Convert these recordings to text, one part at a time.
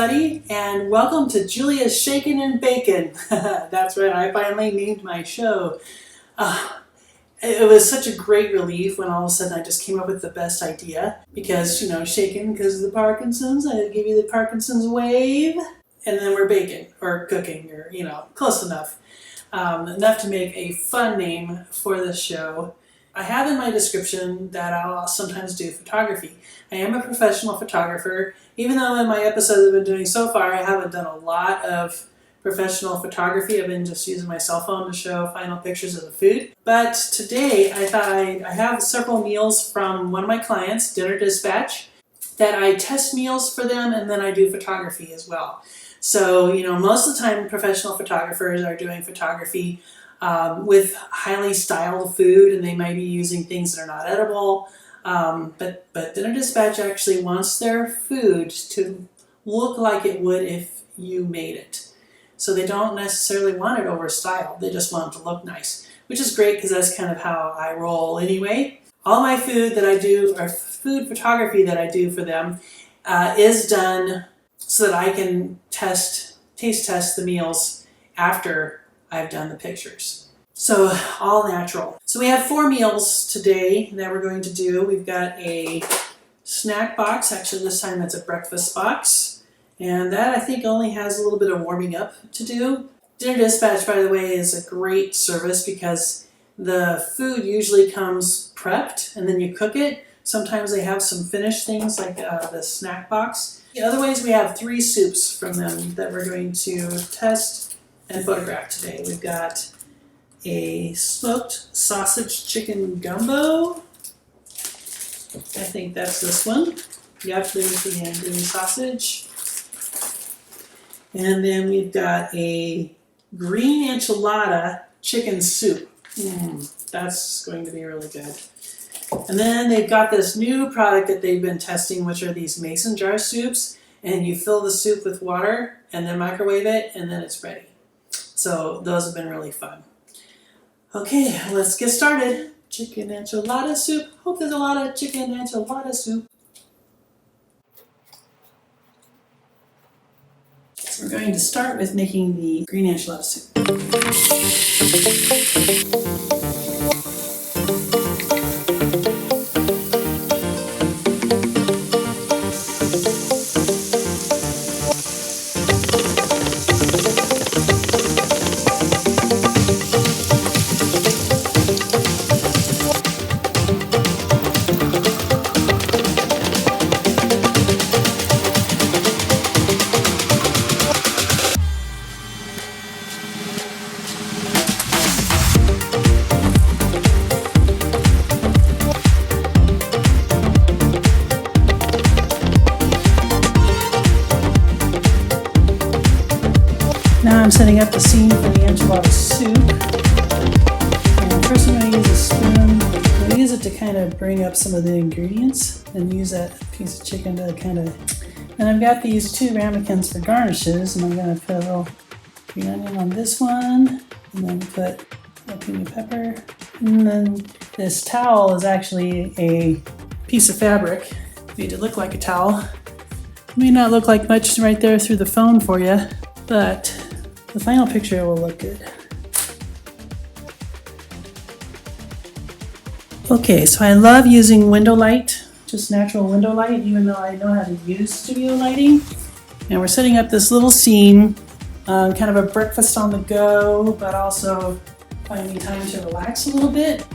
everybody, and welcome to Julia's Shakin' and Bacon. That's right, I finally named my show. It was such a great relief when all of a sudden I just came up with the best idea. Because, shaking because of the Parkinson's, I give you the Parkinson's wave. And then we're baking, or cooking, or, close enough. Enough to make a fun name for this show. I have in my description that I'll sometimes do photography. I am a professional photographer, even though in my episodes I've been doing so far, I haven't done a lot of professional photography. I've been just using my cell phone to show final pictures of the food. But today I thought I have several meals from one of my clients, Dinner Dispatch, that I test meals for them and then I do photography as well. So, most of the time professional photographers are doing photography with highly styled food, and they might be using things that are not edible. But Dinner Dispatch actually wants their food to look like it would if you made it. So they don't necessarily want it over styled, they just want it to look nice, which is great because that's kind of how I roll anyway. All my food that I do, or food photography that I do for them, is done so that I can taste test the meals after I've done the pictures. So all natural. So we have 4 meals today that we're going to do. We've got a snack box. Actually this time it's a breakfast box. And that I think only has a little bit of warming up to do. Dinner Dispatch, by the way, is a great service because the food usually comes prepped and then you cook it. Sometimes they have some finished things like the snack box. Otherwise we have 3 soups from them that we're going to test and photograph today. We've got a smoked sausage chicken gumbo. I think that's this one. Yep, there's the green sausage. And then we've got a green enchilada chicken soup. That's going to be really good. And then they've got this new product that they've been testing, which are these mason jar soups. And you fill the soup with water and then microwave it, and then it's ready. So those have been really fun. Okay, let's get started. Chicken enchilada soup. Hope there's a lot of chicken enchilada soup. So we're going to start with making the green enchilada soup. Now I'm setting up the scene for the enchilada soup. And first I'm going to use a spoon. I'm going to use it to kind of bring up some of the ingredients and use that piece of chicken to kind of... And I've got these 2 ramekins for garnishes, and I'm going to put a little green onion on this one, and then put jalapeno pepper. And then this towel is actually a piece of fabric made to look like a towel. It may not look like much right there through the phone for you, but the final picture will look good. Okay, so I love using window light, just natural window light, even though I know how to use studio lighting. And we're setting up this little scene, kind of a breakfast on the go, but also finding time to relax a little bit.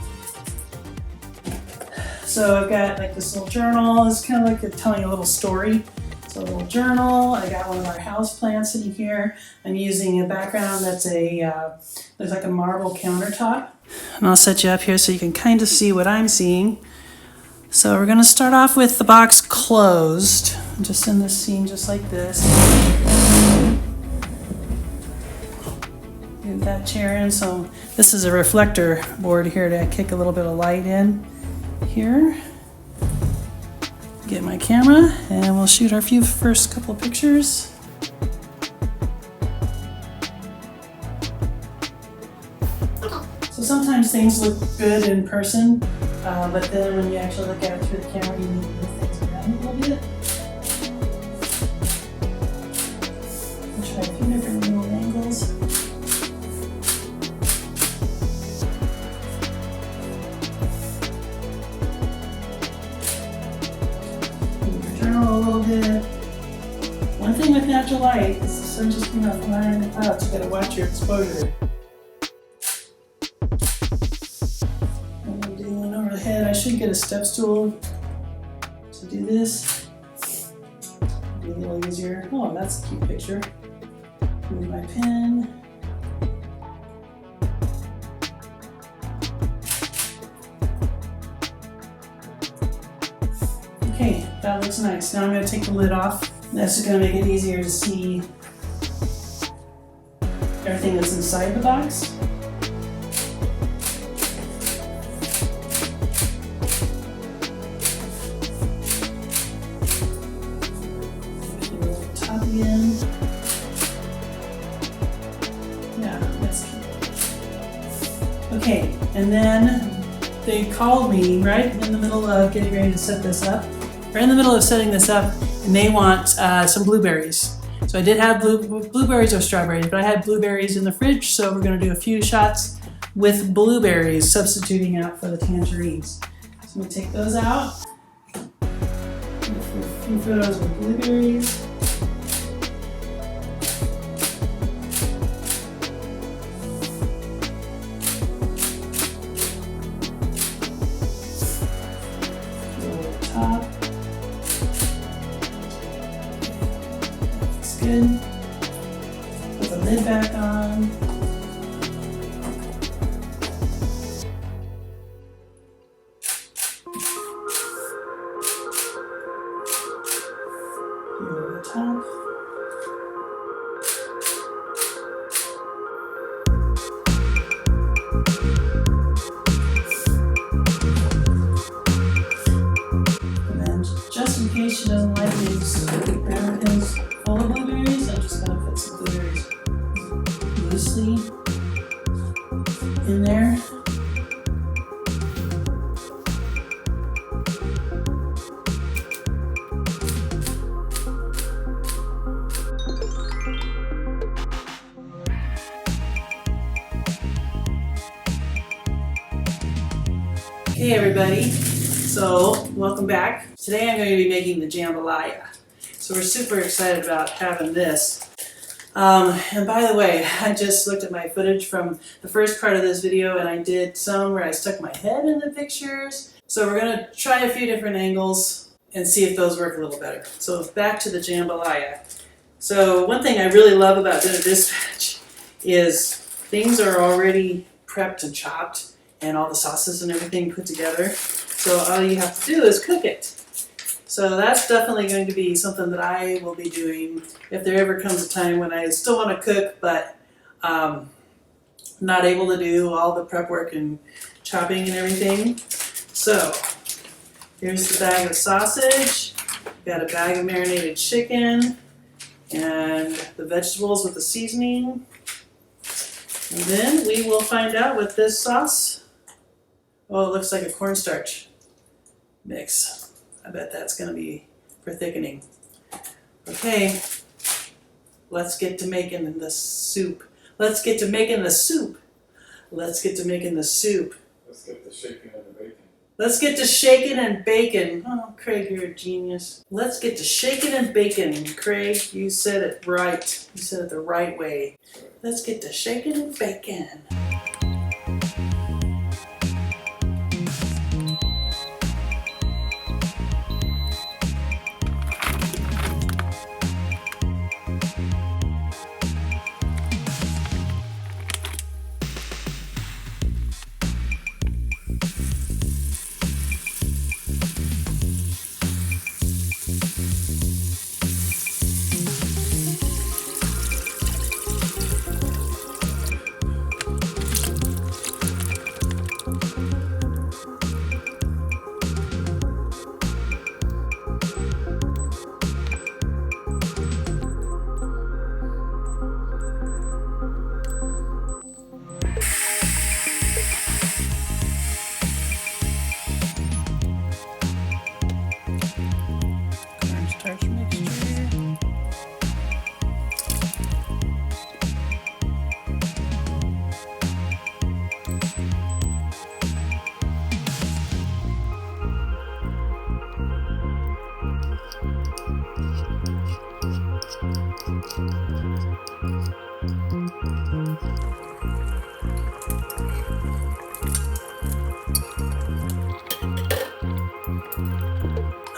So I've got like this little journal. It's kind of like telling a little story. So a little journal. I got one of our house plants sitting here. I'm using a background that's looks like a marble countertop. And I'll set you up here so you can kind of see what I'm seeing. So we're going to start off with the box closed. Just in this scene, just like this. Move that chair in. So this is a reflector board here to kick a little bit of light in here. Get my camera and we'll shoot our first couple of pictures. So sometimes things look good in person, but then when you actually look at it through the camera, you need to move things around a little bit. natural light. The sun just came out from behind the clouds. You gotta watch your exposure. I'm gonna do one over the head. I should get a step stool to do this. Be a little easier. Oh, that's a cute picture. Move my pen. Okay, that looks nice. Now I'm going to take the lid off. That's just going to make it easier to see everything that's inside the box. Top again. Yeah, that's cute. Okay, and then they called me right in the middle of getting ready to set this up. Right in the middle of setting this up, and they want some blueberries. So I did have blueberries or strawberries, but I had blueberries in the fridge, so we're going to do a few shots with blueberries, substituting out for the tangerines. So I'm going to take those out. A few photos with blueberries. Top. Good. Put the lid back on. Here over the top. And then, just in case she doesn't like these ramekins full of blueberries, I'm just going to put some blueberries loosely in there. Hey everybody, so welcome back. Today I'm going to be making the jambalaya. So we're super excited about having this. And by the way, I just looked at my footage from the first part of this video, and I did some where I stuck my head in the pictures. So we're going to try a few different angles and see if those work a little better. So back to the jambalaya. So one thing I really love about doing this batch is things are already prepped and chopped and all the sauces and everything put together. So all you have to do is cook it. So that's definitely going to be something that I will be doing if there ever comes a time when I still want to cook, but not able to do all the prep work and chopping and everything. So here's the bag of sausage. Got a bag of marinated chicken and the vegetables with the seasoning. And then we will find out with this sauce. Oh, it looks like a cornstarch mix. I bet that's going to be for thickening. Okay, let's get to making the soup. Let's get to making the soup. Let's get to making the soup. Let's get to shaking and the bacon. Let's get to shaking and bacon. Oh, Craig, you're a genius. Let's get to shaking and bacon. Craig, you said it right. You said it the right way. Let's get to shaking and bacon.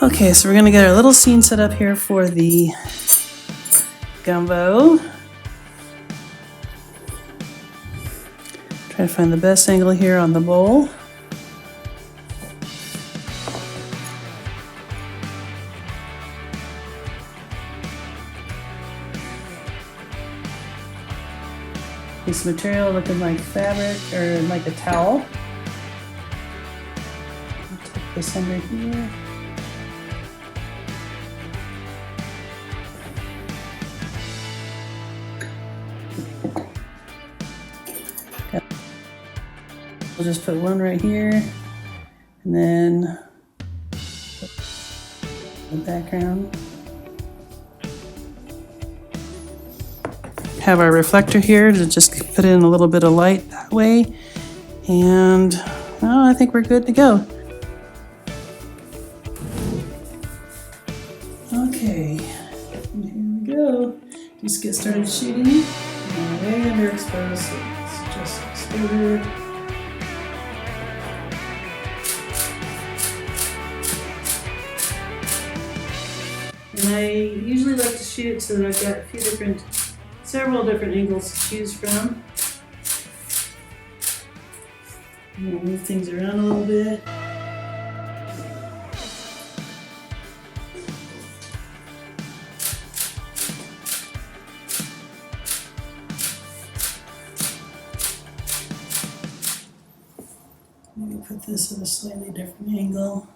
Okay, so we're gonna get our little scene set up here for the gumbo. Try to find the best angle here on the bowl. This material looking like fabric or like a towel. Take this under here. We'll just put one right here, and then the background. Have our reflector here to just put in a little bit of light that way, and well, I think we're good to go. Okay, and here we go. Just get started shooting, and way underexposed, so it's just exposure. And I usually like to shoot so that I've got several different angles to choose from. I'm gonna move things around a little bit. Let me put this at a slightly different angle.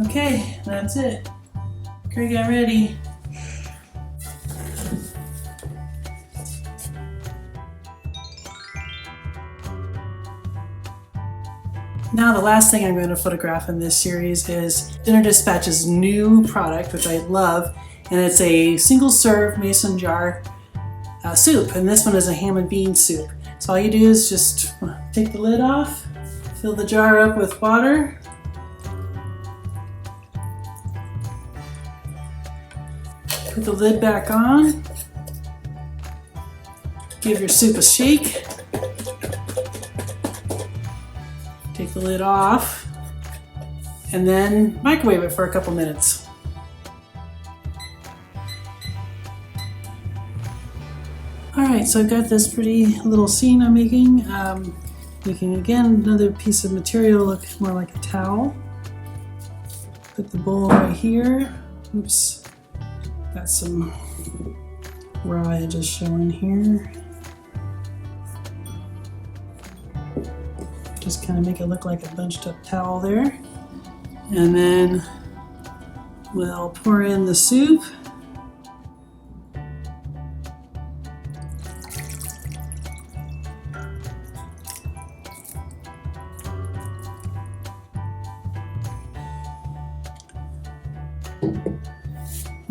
Okay, that's it. Craig, I'm ready. Now the last thing I'm going to photograph in this series is Dinner Dispatch's new product, which I love, and it's a single serve mason jar soup, and this one is a ham and bean soup. So all you do is just take the lid off, fill the jar up with water, put the lid back on, give your soup a shake, take the lid off, and then microwave it for a couple minutes. Alright, so I've got this pretty little scene I'm making. Making again another piece of material look more like a towel. Put the bowl right here. Oops. Got some raw edges showing here. Just kind of make it look like a bunched up towel there. And then we'll pour in the soup.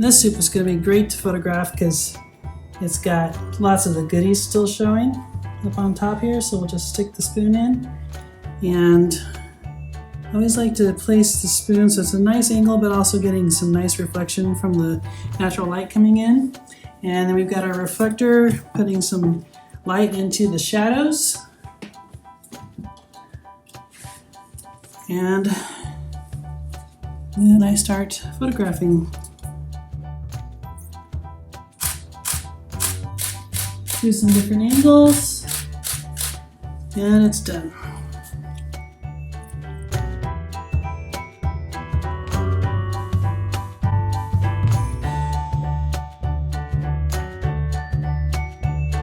This soup is going to be great to photograph because it's got lots of the goodies still showing up on top here, so we'll just stick the spoon in. And I always like to place the spoon so it's a nice angle but also getting some nice reflection from the natural light coming in. And then we've got our reflector putting some light into the shadows. And then I start photographing. Do some different angles, and it's done.